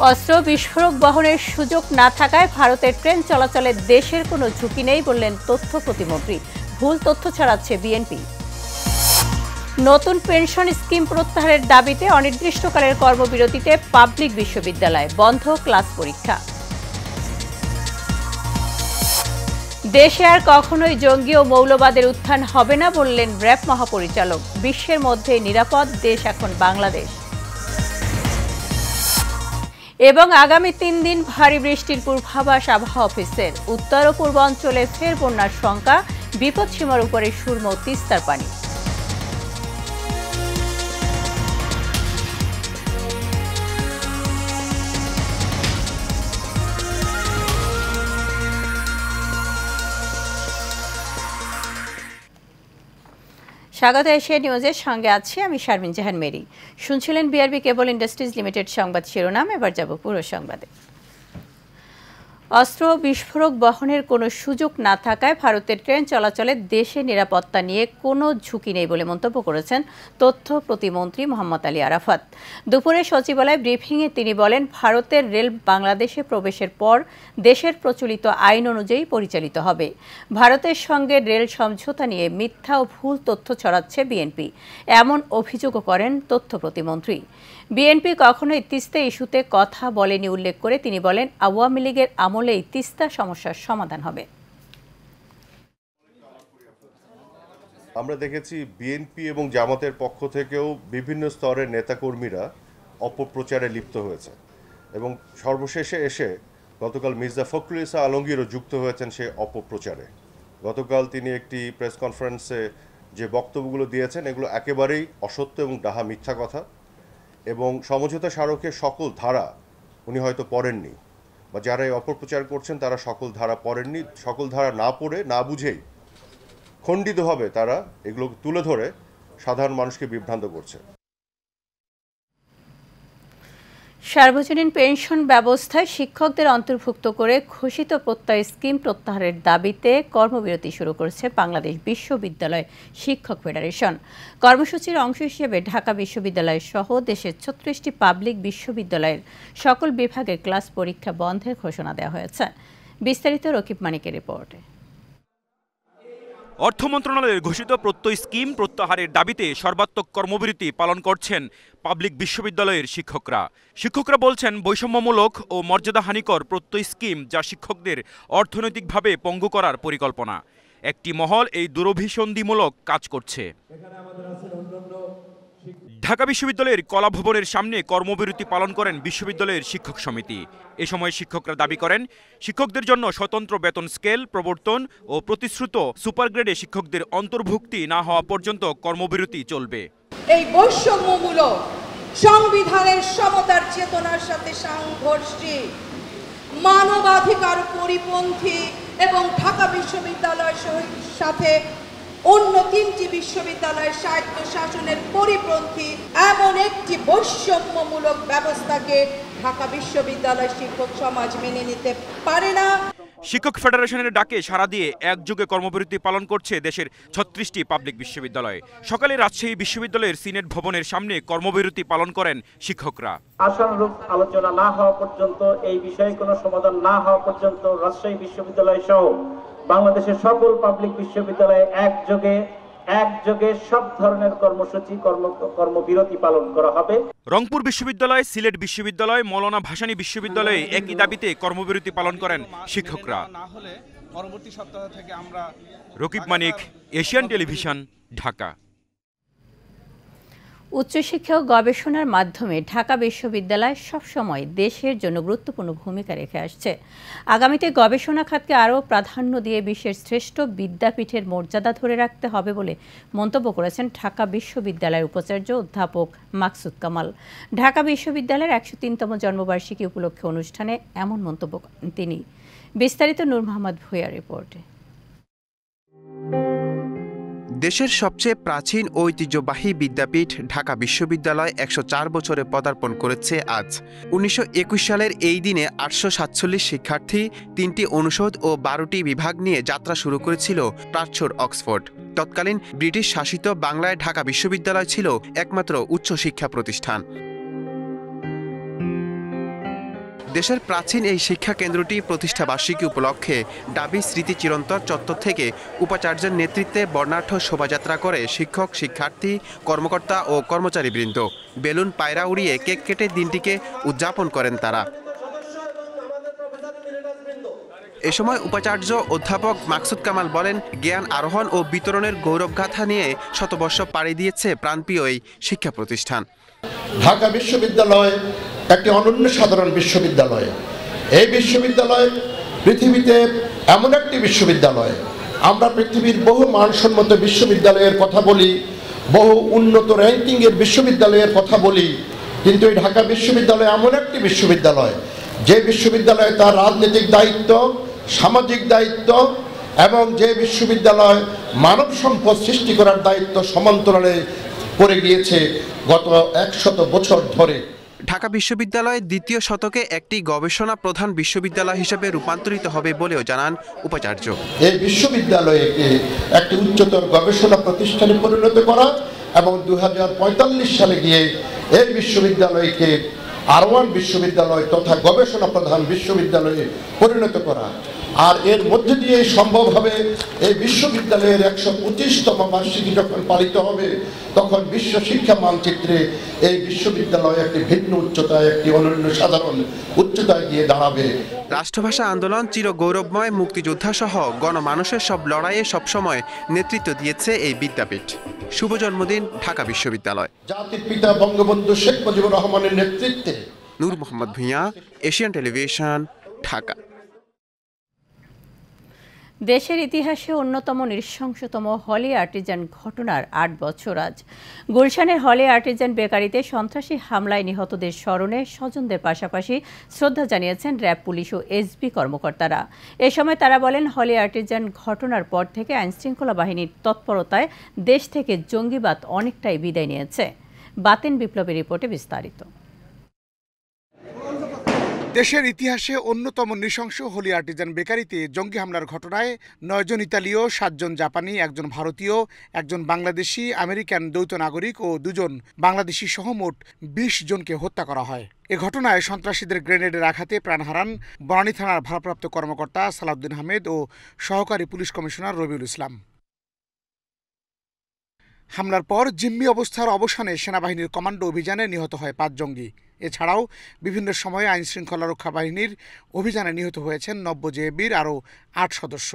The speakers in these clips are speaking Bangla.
অস্ত্র বিস্ফোরক বহনের সুযোগ না থাকায় ভারতের ট্রেন চলাচলে দেশের কোনো ঝুঁকি নেই বললেন তথ্য প্রতিমন্ত্রী। ভুল তথ্য ছড়াচ্ছে বিএনপি। নতুন পেনশন স্কিম প্রত্যাহারের দাবিতে অনির্দিষ্টকালের কর্মবিরতিতে পাবলিক বিশ্ববিদ্যালয়, বন্ধ ক্লাস পরীক্ষা। দেশে আর কখনোই জঙ্গি ও মৌলবাদের উত্থান হবে না বললেন র্যাব মহাপরিচালক। বিশ্বের মধ্যে নিরাপদ দেশ এখন বাংলাদেশ। এবং আগামী 3 দিন ভারী বৃষ্টির পূর্বাভাস আবহাওয়া অফিসের। উত্তর ও পূর্বাঞ্চলে ফের বন্যার শঙ্কা, বিপদসীমার উপরে সুরমা তিস্তার পানি। স্বাগত এশিয়া নিউজের সঙ্গে আছি আমি শারমিন জাহান মেরি। শুনছিলেন বিআরবি কেবল ইন্ডাস্ট্রিজ লিমিটেড সংবাদ শিরোনাম। এবার যাব পুরো সংবাদে। অস্ত্র বিস্ফোরক বহনের কোনো সুযোগ না থাকায় ভারতের ট্রেন চলাচলে দেশের নিরাপত্তা নিয়ে কোনো ঝুঁকি নেই বলে মন্তব্য করেছেন তথ্য প্রতিমন্ত্রী মোহাম্মদ আলী আরাফাত। দুপুরে সচিবালয় ব্রিফিংয়ে তিনি বলেন, ভারতের রেল বাংলাদেশে প্রবেশের পর দেশের প্রচলিত আইন অনুযায়ী পরিচালিত হবে। ভারতের সঙ্গে রেল সমঝোতা নিয়ে মিথ্যা ও ভুল তথ্য ছড়াচ্ছে বিএনপি, এমন অভিযোগও করেন তথ্য প্রতিমন্ত্রী। বিএনপি কখনোই তিস্তা ইস্যুতে কথা বলেনি উল্লেখ করে তিনি বলেন, আওয়ামী লীগের আমলেই তিস্তা সমস্যার সমাধান হবে। আমরা দেখেছি বিএনপি এবং জামাতের পক্ষ থেকেও বিভিন্ন স্তরের নেতাকর্মীরা অপপ্রচারে লিপ্ত হয়েছে এবং সর্বশেষে এসে গতকাল মির্জা ফখরুল ইসা আলমগীরও যুক্ত হয়েছেন সেই অপপ্রচারে। গতকাল তিনি একটি প্রেস কনফারেন্সে যে বক্তব্যগুলো দিয়েছেন এগুলো একেবারেই অসত্য এবং ডাহা মিথ্যা কথা, এবং সমঝোতা স্মারকের সকল ধারা উনি হয়তো পড়েননি, বা যারা এই অপপ্রচার করছেন তারা সকল ধারা পড়েননি। সকল ধারা না পড়ে না বুঝেই খণ্ডিতভাবে তারা এগুলো তুলে ধরে সাধারণ মানুষকে বিভ্রান্ত করছে। সার্বজনীন পেনশন ব্যবস্থায় শিক্ষকদের অন্তর্ভুক্ত করে ঘোষিত প্রত্যয় স্কিম প্রত্যাহারের দাবিতে কর্মবিরতি শুরু করেছে বাংলাদেশ বিশ্ববিদ্যালয় শিক্ষক ফেডারেশন। কর্মসূচির অংশ হিসেবে ঢাকা বিশ্ববিদ্যালয় সহ দেশের 36টি পাবলিক বিশ্ববিদ্যালয়ের সকল বিভাগে ক্লাস পরীক্ষা বন্ধের ঘোষণা দেওয়া হয়েছে। বিস্তারিত রকিব মানিকের রিপোর্টে। অর্থ মন্ত্রণালয়ের ঘোষিত প্রত্যয় স্কিম প্রত্যাহারের দাবিতে সর্বাত্মক কর্মবিরতি পালন করছেন পাবলিক বিশ্ববিদ্যালয়ের শিক্ষকরা বলছেন, বৈষম্যমূলক ও মর্যাদাহানিকর প্রত্যয় স্কিম যা শিক্ষকদের অর্থনৈতিকভাবে পঙ্গু করার পরিকল্পনা। একটি মহল এই দুরভিসন্ধিমূলক কাজ করছে। ঢাকা বিশ্ববিদ্যালয়ের কলাভবনের সামনে কর্মবিরতি পালন করেন বিশ্ববিদ্যালয়ের শিক্ষক সমিতি। এ সময় শিক্ষকরা দাবি করেন, শিক্ষকদের জন্য স্বতন্ত্র বেতন স্কেল প্রবর্তন ও প্রতিশ্রুত সুপার গ্রেডে শিক্ষকদের অন্তর্ভুক্তি না হওয়া পর্যন্ত কর্মবিরতি চলবে। এই বৈষম্যমূলক সংবিধানের সমতার চেতনার সাথে সাংঘর্ষিক, মানবাধিকার পরিপন্থী এবং ঢাকা বিশ্ববিদ্যালয়ের সাথে অন্য 3টি বিশ্ববিদ্যালয়ের স্বায়ত্ত শাসনের পরিপন্থী এমন একটি বৈষম্যমূলক ব্যবস্থাকে ঢাকা বিশ্ববিদ্যালয় শিক্ষক সমাজ মেনে নিতে পারে না। শিক্ষক ফেডারেশনের ডাকে সাড়া দিয়ে একযোগে কর্মবিরতি পালন করছে দেশের 36টি পাবলিক বিশ্ববিদ্যালয়। সকালে রাজশাহী বিশ্ববিদ্যালয়ের সিনেট ভবনের সামনে কর্মবিরতি পালন করেন শিক্ষকরা। আশানুরূপ আলোচনা না হওয়া পর্যন্ত, এই বিষয়ে কোনো সমাধান না হওয়া পর্যন্ত রাজশাহী বিশ্ববিদ্যালয় সহ বাংলাদেশের সকল পাবলিক বিশ্ববিদ্যালয়ে একযোগে সব ধরনের কর্মসূচি কর্মবিরতি পালন করা হবে। রংপুর বিশ্ববিদ্যালয়, সিলেট বিশ্ববিদ্যালয়, মৌলানা ভাসানী বিশ্ববিদ্যালয়ে একই দাবিতে কর্মবিরতি পালন করেন শিক্ষকরা। রকিব মানিক, এশিয়ান টেলিভিশন, ঢাকা। উচ্চশিক্ষা ও গবেষণার মাধ্যমে ঢাকা বিশ্ববিদ্যালয় সবসময় দেশের জন্য গুরুত্বপূর্ণ ভূমিকা রেখে আসছে। আগামীতে গবেষণা খাতকে আরও প্রাধান্য দিয়ে বিশ্বের শ্রেষ্ঠ বিদ্যাপীঠের মর্যাদা ধরে রাখতে হবে বলে মন্তব্য করেছেন ঢাকা বিশ্ববিদ্যালয়ের উপাচার্য অধ্যাপক মাকসুদ কামাল। ঢাকা বিশ্ববিদ্যালয়ের 103তম জন্মবার্ষিকী উপলক্ষে অনুষ্ঠানে এমন মন্তব্য করেন তিনি। বিস্তারিত নূর মোহাম্মদ ভূঁইয়ার রিপোর্টে। দেশের সবচেয়ে প্রাচীন ঐতিহ্যবাহী বিদ্যাপীঠ ঢাকা বিশ্ববিদ্যালয় 104 বছরে পদার্পণ করেছে আজ। 1921 সালের এই দিনে 847 শিক্ষার্থী, 3টি অনুষদ ও 12টি বিভাগ নিয়ে যাত্রা শুরু করেছিল প্রাচ্যর অক্সফোর্ড। তৎকালীন ব্রিটিশ শাসিত বাংলায় ঢাকা বিশ্ববিদ্যালয় ছিল একমাত্র উচ্চশিক্ষা প্রতিষ্ঠান। দেশের প্রাচীন এই শিক্ষা কেন্দ্রটি প্রতিষ্ঠাবার্ষিকী উপলক্ষে ডাবি স্মৃতি চিরন্তর চত্বর থেকে উপাচার্যের নেতৃত্বে বর্ণাঢ্য শোভাযাত্রা করে শিক্ষক, শিক্ষার্থী, কর্মকর্তা ও কর্মচারীবৃন্দ। বেলুন, পায়রা উড়িয়ে কেক কেটে দিনটিকে উদযাপন করেন তারা। এ সময় উপাচার্য অধ্যাপক মাকসুদ কামাল বলেন, জ্ঞান আরোহণ ও বিতরণের গৌরবগাথা নিয়ে শতবর্ষ পাড়ি দিয়েছে প্রাণপ্রিয় এই শিক্ষা প্রতিষ্ঠান। ঢাকা বিশ্ববিদ্যালয় একটি অনন্য সাধারণ বিশ্ববিদ্যালয়। এই বিশ্ববিদ্যালয় পৃথিবীতে এমন একটি বিশ্ববিদ্যালয়, আমরা পৃথিবীর বহু মানসম্মত বিশ্ববিদ্যালয়ের কথা বলি, বহু উন্নত র্যাঙ্কিংয়ের বিশ্ববিদ্যালয়ের কথা বলি, কিন্তু এই ঢাকা বিশ্ববিদ্যালয় এমন একটি বিশ্ববিদ্যালয় যে বিশ্ববিদ্যালয়ে তার রাজনৈতিক দায়িত্ব, সামাজিক দায়িত্ব এবং যে বিশ্ববিদ্যালয় মানব সম্পদ সৃষ্টি করার দায়িত্ব সমান্তরালে করে গিয়েছে গত 100 বছর ধরে। ঢাকা বিশ্ববিদ্যালয় দ্বিতীয় শতকে একটি গবেষণা প্রধান বিশ্ববিদ্যালয় হিসেবে রূপান্তরিত হবে বলেও জানান উপাচার্য। এই বিশ্ববিদ্যালয়কে একটি উচ্চতর গবেষণা প্রতিষ্ঠানে পরিণত করা এবং 2045 সালে গিয়ে এই বিশ্ববিদ্যালয়কে R1 বিশ্ববিদ্যালয় তথা গবেষণা প্রধান বিশ্ববিদ্যালয়ে পরিণত করা। আর এর মধ্যে দিয়ে সম্ভব হবে এই বিশ্ববিদ্যালয়ের 125তম বার্ষিকী যখন পালিত হবে, তখন বিশ্ব শিক্ষা মানচিত্রে এই বিশ্ববিদ্যালয় একটি ভিন্ন উচ্চতায়, একটি অনন্য সাধারণ উচ্চতায় গিয়ে দাঁড়াবে। রাষ্ট্রভাষা আন্দোলন, চির গৌরবময় মুক্তিযোদ্ধা সহ গণমানুষের সব লড়াইয়ে সবসময় নেতৃত্ব দিয়েছে এই বিদ্যাপীঠ। শুভ জন্মদিন ঢাকা বিশ্ববিদ্যালয়। জাতির পিতা বঙ্গবন্ধু শেখ মুজিবুর রহমানের নেতৃত্বে। নূর মোহাম্মদ ভূঁইয়া, এশিয়ান টেলিভিশন, ঢাকা। দেশের ইতিহাসে অন্যতম নৃশংসতম হলি আর্টিজান ঘটনার 8 বছর আজ। গুলশানের হলি আর্টিজান বেকারিতে সন্ত্রাসী হামলায় নিহতদের স্মরণে স্বজনদের পাশাপাশি শ্রদ্ধা জানিয়েছেন র্যাব, পুলিশ ও এসবি কর্মকর্তারা। এ সময় তারা বলেন, হলি আর্টিজান ঘটনার পর থেকে আইনশৃঙ্খলা বাহিনীর তৎপরতায় দেশ থেকে জঙ্গিবাদ অনেকটাই বিদায় নিয়েছে। বাতেন বিপ্লবের রিপোর্টে বিস্তারিত। দেশের ইতিহাসে অন্যতম নৃশংস হলি আর্টিজান বেকারিতে জঙ্গি হামলার ঘটনায় 9 জন ইতালীয়, 7 জন জাপানি, 1 জন ভারতীয়, 1 জন বাংলাদেশি, আমেরিকান দ্বৈত নাগরিক ও 2 জন বাংলাদেশি সহ মোট 20 জনকে হত্যা করা হয়। এ ঘটনায় সন্ত্রাসীদের গ্রেনেডের আঘাতে প্রাণ হারান বনানী থানার ভারপ্রাপ্ত কর্মকর্তা সালাউদ্দিন আহমেদ ও সহকারী পুলিশ কমিশনার রবিউল ইসলাম। হামলার পর জিম্মি অবস্থার অবসানে সেনাবাহিনীর কমান্ডো অভিযানে নিহত হয় 5 জঙ্গি। এছাড়াও বিভিন্ন সময়ে আইনশৃঙ্খলা রক্ষা বাহিনীর অভিযানে নিহত হয়েছেন নব্য জেএবির আরও 8 সদস্য।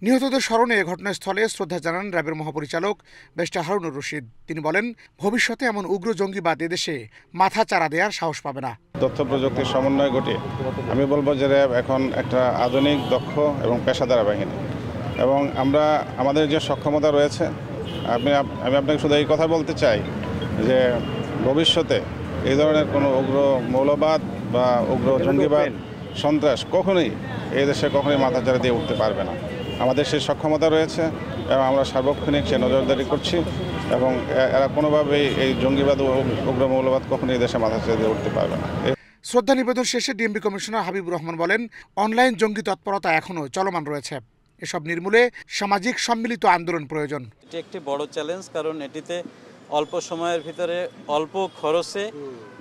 নিহতদের স্মরণে ঘটনাস্থলে শ্রদ্ধা জানান র্যাবের মহাপরিচালক ব্যারিস্টার হারুনুর রশিদ। তিনি বলেন, ভবিষ্যতে এমন উগ্র জঙ্গিবাদ এদেশে মাথা চারা দেওয়ার সাহস পাবে না। তথ্য প্রযুক্তির সমন্বয় ঘটে আমি বলবো যে র্যাব এখন একটা আধুনিক, দক্ষ এবং পেশাদার বাহিনী, এবং আমরা আমাদের যে সক্ষমতা রয়েছে, আমি আপনাকে শুধু এই কথা বলতে চাই যে ভবিষ্যতে এই ধরনের কোনো উগ্র মৌলবাদ বা উগ্র জঙ্গিবাদ, সন্ত্রাস কখনোই এই দেশে কখনোই মাথাচাড়া দিয়ে উঠতে পারবে না। আমাদের সেই সক্ষমতা রয়েছে এবং আমরা সার্বক্ষণিক সে নজরদারি করছি, এবং এরা কোনোভাবেই এই জঙ্গিবাদ ও উগ্র মৌলবাদ কখনোই এই দেশে মাথাচাড়া দিয়ে উঠতে পারবে না। শ্রদ্ধা নিবেদন শেষে ডিএমপি কমিশনার হাবিবুর রহমান বলেন, অনলাইন জঙ্গি তৎপরতা এখনও চলমান রয়েছে। এসব নির্মূলে সামাজিক সম্মিলিত আন্দোলন প্রয়োজন। এটি একটি বড় চ্যালেঞ্জ, কারণ এটিতে অল্প সময়ের ভিতরে অল্প খরচে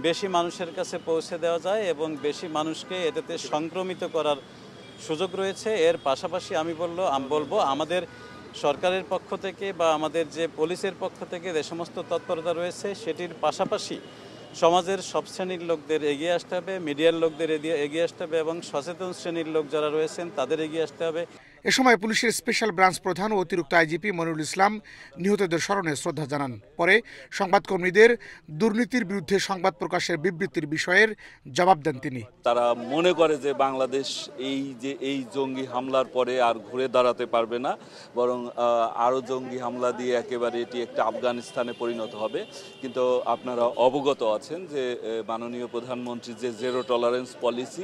বেশি মানুষের কাছে পৌঁছে দেওয়া যায় এবং বেশি মানুষকে এটাতে সংক্রমিত করার সুযোগ রয়েছে। এর পাশাপাশি আমি বলবো আমাদের সরকারের পক্ষ থেকে বা আমাদের যে পুলিশের পক্ষ থেকে যে সমস্ত তৎপরতা রয়েছে, সেটির পাশাপাশি সমাজের সব শ্রেণীর লোকদের এগিয়ে আসতে হবে, মিডিয়ার লোকদের এগিয়ে আসতে হবে এবং সচেতন শ্রেণীর লোক যারা রয়েছেন তাদের এগিয়ে আসতে হবে। এ সময় পুলিশের স্পেশাল ব্রাঞ্চ প্রধান ও অতিরিক্ত আইজিপি মনিরুল ইসলাম নিহতদের স্মরণে শ্রদ্ধা জানান। পরে সংবাদকর্মীদের দুর্নীতির বিরুদ্ধে সংবাদ প্রকাশের বিবৃতির বিষয়ের জবাব দেন তিনি। তারা মনে করে যে বাংলাদেশ এই জঙ্গি হামলার পরে আর ঘুরে দাঁড়াতে পারবে না, বরং আরও জঙ্গি হামলা দিয়ে একেবারে এটি একটা আফগানিস্তানে পরিণত হবে। কিন্তু আপনারা অবগত আছেন যে মাননীয় প্রধানমন্ত্রী যে জিরো টলারেন্স পলিসি,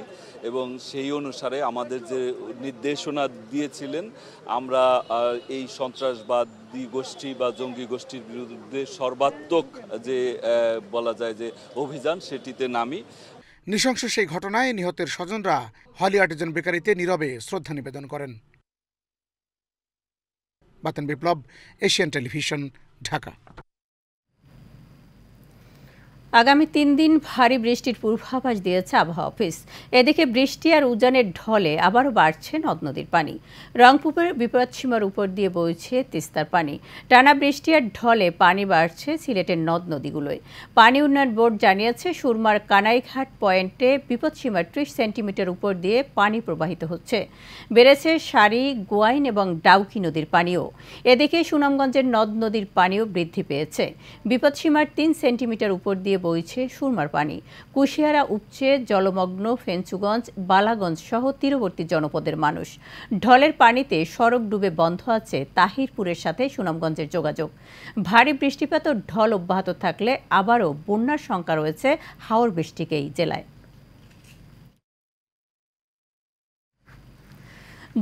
এবং সেই অনুসারে আমাদের যে নির্দেশনা দিয়েছিলেন, আমরা এই সন্ত্রাসবাদী গোষ্ঠী বা জঙ্গি গোষ্ঠীর বিরুদ্ধে সর্বাত্মক যে বলা যায় যে অভিযান, সেটিতে নামি। নৃশংস সেই ঘটনায় নিহতের স্বজনরা হলি আর্টিজান বেকারিতে নীরবে শ্রদ্ধা নিবেদন করেন। বাতেন বিপ্লব, এশিয়ান টেলিভিশন, ঢাকা। আগামী ৩ দিন ভারী বৃষ্টির পূর্বাভাস দিয়েছে আবহাওয়া অফিস। এদিকে বৃষ্টি আর উজানের ঢলে আবারও বাড়ছে নদ নদীর পানি। রংপুরের বিপদসীমার উপর দিয়ে বইছে তিস্তার পানি। টানা বৃষ্টি আর ঢলে পানি বাড়ছে সিলেটের নদ নদীগুলোয়। পানি উন্নয়ন বোর্ড জানিয়েছে সুরমার কানাইঘাট পয়েন্টে বিপদসীমার ৩০ সেন্টিমিটার উপর দিয়ে পানি প্রবাহিত হচ্ছে। বেড়েছে সারি, গোয়াইন এবং ডাউকি নদীর পানিও। এদিকে সুনামগঞ্জের নদ নদীর পানিও বৃদ্ধি পেয়েছে। বিপদসীমার ৩ সেন্টিমিটার উপর দিয়ে বইছে সুরমার পানি। কুশিয়ারা উপচে জলমগ্ন ফেঞ্চুগঞ্জ, বালাগঞ্জ সহ তীরবর্তী জনপদের মানুষ। ঢলের পানিতে সড়ক ডুবে বন্ধ আছে তাহিরপুরের সাথে সুনামগঞ্জের যোগাযোগ। ভারী বৃষ্টিপাত ও ঢল অব্যাহত থাকলে আবারও বন্যার শঙ্কা রয়েছে হাওর বৃষ্টিকে এই জেলায়।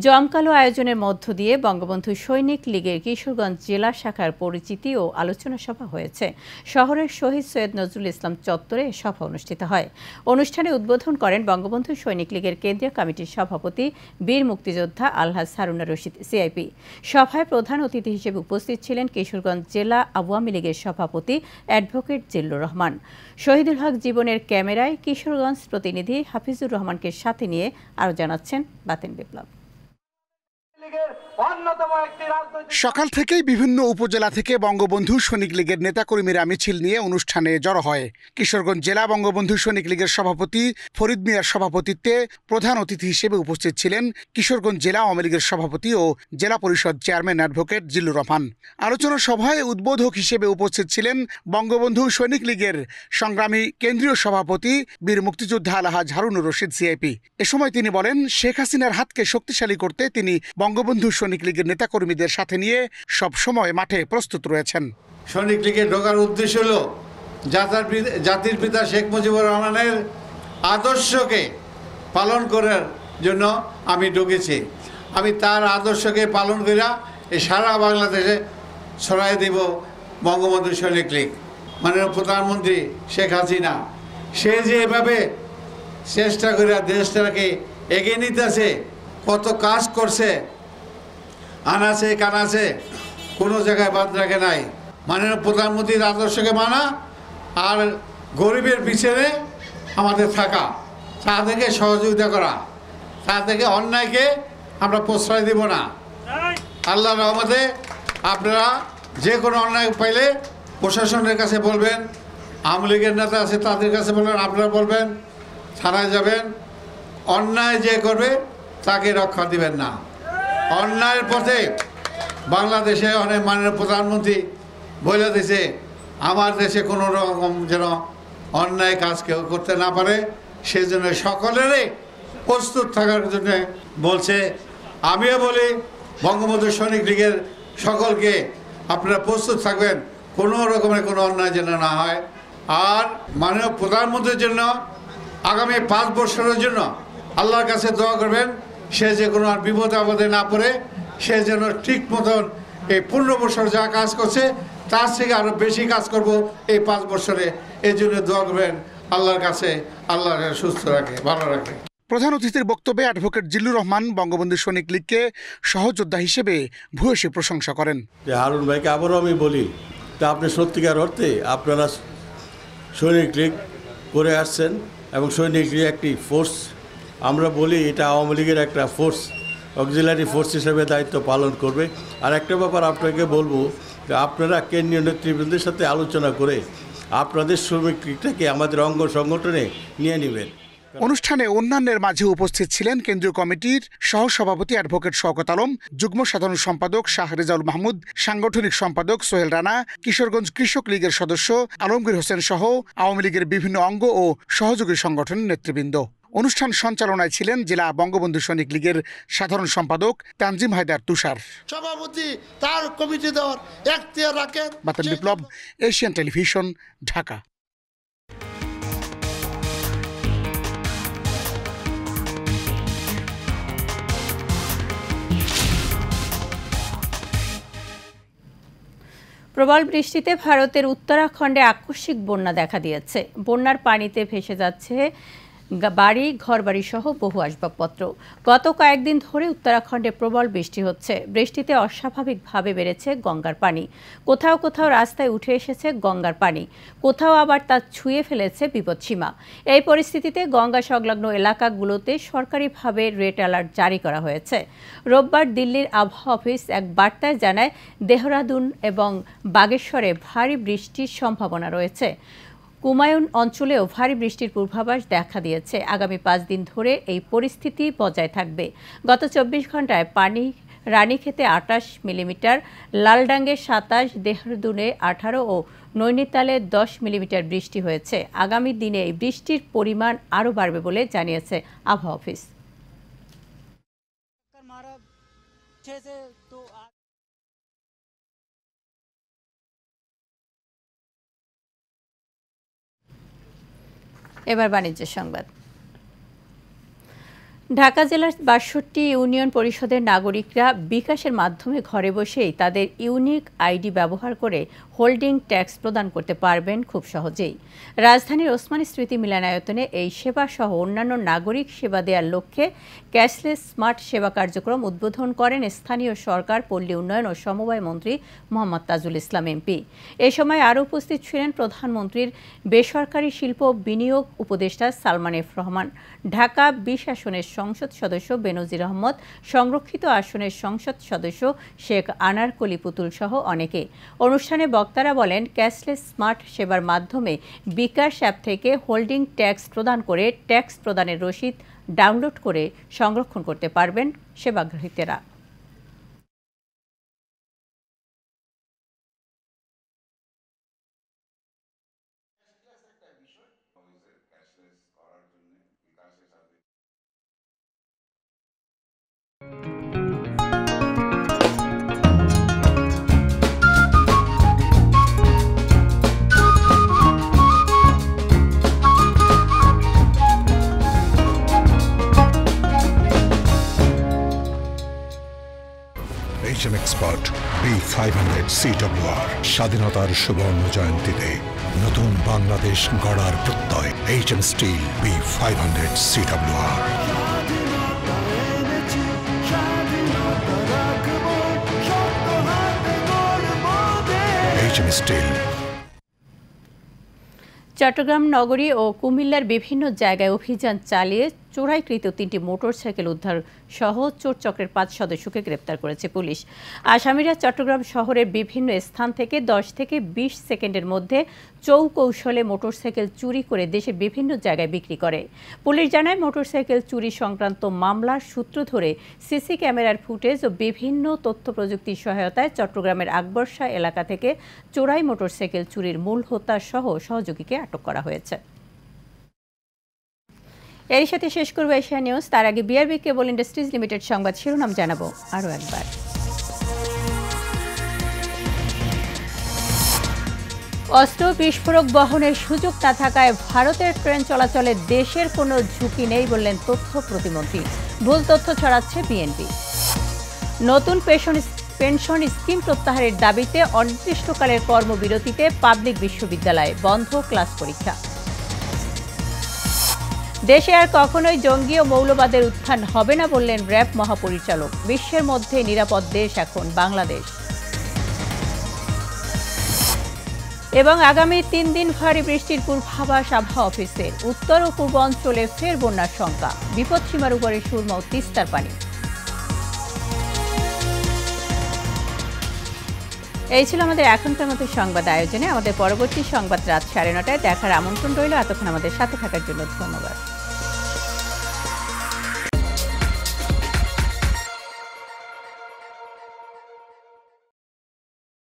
জমকালো আয়োজনের মধ্য দিয়ে বঙ্গবন্ধু সৈনিক লীগের কিশোরগঞ্জ জেলা শাখার পরিচিতি ও আলোচনা সভা হয়েছে। শহরের শহীদ সৈয়দ নজরুল ইসলাম চত্বরে সভা অনুষ্ঠিত হয়। অনুষ্ঠানে উদ্বোধন করেন বঙ্গবন্ধু সৈনিক লীগের কেন্দ্রীয় কমিটির সভাপতি বীর মুক্তিযোদ্ধা আলহাজ হারুনা রশিদ সিআইপি। সভায় প্রধান অতিথি হিসেবে উপস্থিত ছিলেন কিশোরগঞ্জ জেলা আওয়ামী লীগের সভাপতি অ্যাডভোকেট জিল্লুর রহমান। শহীদুল হক জীবনের ক্যামেরায় কিশোরগঞ্জ প্রতিনিধি হাফিজুর রহমানকে সাথে নিয়ে আরও জানাচ্ছেন বাতেন বিপ্লব। সকাল থেকেই বিভিন্ন উপজেলা থেকে বঙ্গবন্ধু সৈনিক লীগের নেতাকর্মীরা মিছিল নিয়ে অনুষ্ঠানে জড়ো হয়। কিশোরগঞ্জ জেলা বঙ্গবন্ধু সৈনিক লীগের সভাপতি ফরিদ মিয়ার সভাপতিত্বে প্রধান অতিথি হিসেবে উপস্থিত ছিলেন কিশোরগঞ্জ জেলা আওয়ামী লীগের সভাপতি ও জেলা পরিষদ চেয়ারম্যান অ্যাডভোকেট জিল্লুর রহমান। আলোচনা সভায় উদ্বোধক হিসেবে উপস্থিত ছিলেন বঙ্গবন্ধু সৈনিক লীগের সংগ্রামী কেন্দ্রীয় সভাপতি বীর মুক্তিযোদ্ধা আলহাজ হারুনা রশিদ সিআইপি। এ সময় তিনি বলেন, শেখ হাসিনার হাতকে শক্তিশালী করতে তিনি বঙ্গবন্ধু সৈনিক লীগের নেতাকর্মীদের সাথে নিয়ে সব সময় মাঠে প্রস্তুত রয়েছেন। সৈনিক লীগে ঢোকার উদ্দেশ্য হল জাতির পিতা শেখ মুজিবুর রহমানের আদর্শকে পালন করার জন্য আমি ঢুকেছি। আমি তার আদর্শকে পালন করে এই সারা বাংলাদেশে ছড়াই দেব বঙ্গবন্ধু সৈনিক লীগ। মাননীয় প্রধানমন্ত্রী শেখ হাসিনা সে যে এভাবে চেষ্টা করে দেশটাকে এগিয়ে নিতেছে, কত কাজ করছে, আনাছে কানাছে, কোনো জায়গায় বাদ রাখে নাই। মাননীয় প্রধানমন্ত্রীর আদর্শকে মানা আর গরিবের পিছনে আমাদের থাকা, তাদেরকে সহযোগিতা করা, তাদেরকে অন্যায়কে আমরা প্রশ্রয় দেব না। আল্লাহর রহমতে আপনারা যে কোনো অন্যায় পাইলে প্রশাসনের কাছে বলবেন, আওয়ামী লীগের নেতা আছে তাদের কাছে বলবেন, আপনারা বলবেন, থানায় যাবেন। অন্যায় যে করবে তাকে রক্ষা দিবেন না। অন্যায়ের পথে বাংলাদেশে অনেক মাননীয় প্রধানমন্ত্রী বলে দিয়েছে, আমার দেশে কোনো রকম যেন অন্যায় কাজ কেউ করতে না পারে, সেজন্য সকলেরই প্রস্তুত থাকার জন্য বলছে। আমিও বলি বঙ্গবন্ধু সৈনিক লীগের সকলকে, আপনারা প্রস্তুত থাকবেন, কোনো রকমের কোনো অন্যায় যেন না হয়। আর মাননীয় প্রধানমন্ত্রীর জন্য আগামী 5 বছরের জন্য আল্লাহর কাছে দোয়া করবেন, সে যে কোনো আর বিপদে আপদে না পড়ে, সে যেন ঠিক মতন এই 15 বছর যা কাজ করছে তার থেকে আরও বেশি কাজ করব এই 5 বছরে। এই জন্য দোয়া করবেন আল্লাহর কাছে, আল্লাহ সুস্থ রাখে, ভালো রাখে। প্রধান অতিথির বক্তব্যে অ্যাডভোকেট জিল্লুর রহমান বঙ্গবন্ধু সৈনিক লীগকে সহযোদ্ধা হিসেবে ভূয়সী প্রশংসা করেন। হারুন ভাইকে আবারও আমি বলি, তা আপনি সত্যিকার অর্থে আপনারা সৈনিক লীগ করে আসছেন এবং সৈনিক লীগ একটি ফোর্স, আমরা বলি এটা আওয়ামী লীগের একটা ফোর্স, অক্সিলারি ফোর্স হিসেবে দায়িত্ব পালন করবে। আর একটা ব্যাপার আপনাকে বলবো যে আপনারা কেন্দ্রীয় নেতৃবৃন্দের সাথে আলোচনা করে আপনাদের শ্রমিক লীগটাকে আমাদের অঙ্গ সংগঠনে নিয়ে নেবেন। অনুষ্ঠানে অন্যান্যের মাঝে উপস্থিত ছিলেন কেন্দ্রীয় কমিটির সহসভাপতি অ্যাডভোকেট শওকত আলম, যুগ্ম সাধারণ সম্পাদক শাহ রেজাউল মাহমুদ, সাংগঠনিক সম্পাদক সোহেল রানা, কিশোরগঞ্জ কৃষক লীগের সদস্য আলমগীর হোসেন সহ আওয়ামী লীগের বিভিন্ন অঙ্গ ও সহযোগী সংগঠনের নেতৃবৃন্দ। অনুষ্ঠান সঞ্চালনায় ছিলেন জেলা বঙ্গবন্ধু সৈনিক লীগের সাধারণ সম্পাদক তানজিম হায়দার তুষার। সভাপতি তার কমিটি দেওয়ার এখতিয়ার রাখেন। বাতেন বিপ্লব, এশিয়ান টেলিভিশন, ঢাকা। প্রবল বৃষ্টিতে ভারতের উত্তরাখণ্ডে আকস্মিক বন্যা দেখা দিয়েছে। বন্যার পানিতে ভেসে যাচ্ছে বাড়ি, ঘরবাড়ি সহ বহু আসবাবপত্র। গত কয়েকদিন ধরে উত্তরাখণ্ডে প্রবল বৃষ্টি হচ্ছে। বৃষ্টিতে অস্বাভাবিকভাবে বেড়েছে গঙ্গার পানি। কোথাও কোথাও রাস্তায় উঠে এসেছে গঙ্গার পানি, কোথাও আবার তা ছুঁয়ে ফেলেছে বিপদসীমা। এই পরিস্থিতিতে গঙ্গা সংলগ্ন এলাকাগুলোতে সরকারিভাবে রেড অ্যালার্ট জারি করা হয়েছে। রোববার দিল্লির আবহাওয়া অফিস এক বার্তায় জানায়, দেহরাদুন এবং বাগেশ্বরে ভারী বৃষ্টির সম্ভাবনা রয়েছে। কুমায়ুন অঞ্চলেও ভারী বৃষ্টির পূর্বাভাস দেখা দিয়েছে। আগামী 5 দিন ধরে এই পরিস্থিতি বজায় থাকবে। গত 24 ঘন্টায় রানীক্ষেতে 28 মিলিমিটার, লালডাঙ্গে 27, দেহরাদুনে 18 ও নৈনিতালে 10 মিলিমিটার বৃষ্টি হয়েছে। আগামী দিনে এই বৃষ্টির পরিমাণ আরও বাড়বে বলে জানিয়েছে আবহাওয়া অফিস। এবার বাণিজ্য সংবাদ। ঢাকা জেলার 62 ইউনিয়ন পরিষদের নাগরিকরা বিকাশের মাধ্যমে ঘরে বসেই তাদের ইউনিক আইডি ব্যবহার করে হোল্ডিং ট্যাক্স প্রদান করতে পারবেন খুব সহজেই। রাজধানীর ওসমানী স্মৃতি মিলনায়তনে এই সেবা সহ অন্যান্য নাগরিক সেবা দেওয়ার লক্ষ্যে ক্যাশলেস স্মার্ট সেবা কার্যক্রম উদ্বোধন করেন স্থানীয় সরকার, পল্লী উন্নয়ন ও সমবায় মন্ত্রী মোহাম্মদ তাজুল ইসলাম এমপি। এ সময় আরও উপস্থিত ছিলেন প্রধানমন্ত্রীর বেসরকারি শিল্প বিনিয়োগ উপদেষ্টা সালমান এফ রহমান, ঢাকা 20 আসনের সংসদ সদস্য বেনজির আহমদ, সংরক্ষিত আসনের সংসদ সদস্য শেখ আনারকলি পুতুল সহ অনেকে। অনুষ্ঠানে বক্তারা বলেন, ক্যাশলেস স্মার্ট সেবার মাধ্যমে বিকাশ অ্যাপ থেকে হোল্ডিং ট্যাক্স প্রদান করে ট্যাক্স প্রদানের রসিদ ডাউনলোড করে সংরক্ষণ করতে পারবেন সেবাগ্রাহীরা। এক্সপার্ট B500 CWR স্বাধীনতার সুবর্ণ জয়ন্তীতে নতুন বাংলাদেশ গড়ার প্রত্যয়। HM steel B500 CWR। HM steel. Chittagong নগরী ও কুমিল্লার বিভিন্ন জায়গায় অভিযান চালিয়ে চোরাইকৃত 3টি মোটরসাইকেল উদ্ধার সহ চোর চক্রের 5 সদস্যকে গ্রেপ্তার করেছে পুলিশ। আসামিরা চট্টগ্রাম শহরের বিভিন্ন স্থান থেকে 10 থেকে 20 সেকেন্ডের মধ্যে চৌকৌশলে মোটরসাইকেল চুরি করে দেশের বিভিন্ন জায়গায় বিক্রি করে। পুলিশ জানায়, মোটরসাইকেল চুরি সংক্রান্ত মামলার সূত্র ধরে সিসি ক্যামেরার ফুটেজ ও বিভিন্ন তথ্য প্রযুক্তির সহায়তায় চট্টগ্রামের আকবরশাহ এলাকা থেকে চোরাই মোটরসাইকেল চুরির মূল হোতা সহ সহযোগীকে আটক করা হয়েছে। এর সাথে শেষ করব এশিয়া নিউজ। তার আগে বিআরবি কেবল ইন্ডাস্ট্রিজ লিমিটেড সংবাদ শিরোনাম জানাবো আরও একবার। অস্ত্র বিস্ফোরক বহনের সুযোগ না থাকায় ভারতের ট্রেন চলাচলে দেশের কোনো ঝুঁকি নেই বললেন তথ্য প্রতিমন্ত্রী। ভুল তথ্য ছড়াচ্ছে বিএনপি। নতুন পেনশন স্কিম প্রত্যাহারের দাবিতে অনির্দিষ্টকালের কর্মবিরতিতে পাবলিক বিশ্ববিদ্যালয়ে বন্ধ ক্লাস পরীক্ষা। দেশে আর কখনোই জঙ্গি ও মৌলবাদের উত্থান হবে না বললেন র্যাব মহাপরিচালক। বিশ্বের মধ্যে নিরাপদ দেশ এখন বাংলাদেশ। এবং আগামী 3 দিন ভারী বৃষ্টির পূর্বাভাস আবহাওয়া অফিসের। উত্তর ও পূর্বাঞ্চলে ফের বন্যার শঙ্কা, বিপদসীমার উপরে সুরমা ও তিস্তার পানি। এই ছিল আমাদের এখনকার মতো সংবাদ আয়োজনে। আমাদের পরবর্তী সংবাদ রাত 9:30টায় দেখার আমন্ত্রণ রইল। এতক্ষণ আমাদের সাথে থাকার জন্য ধন্যবাদ।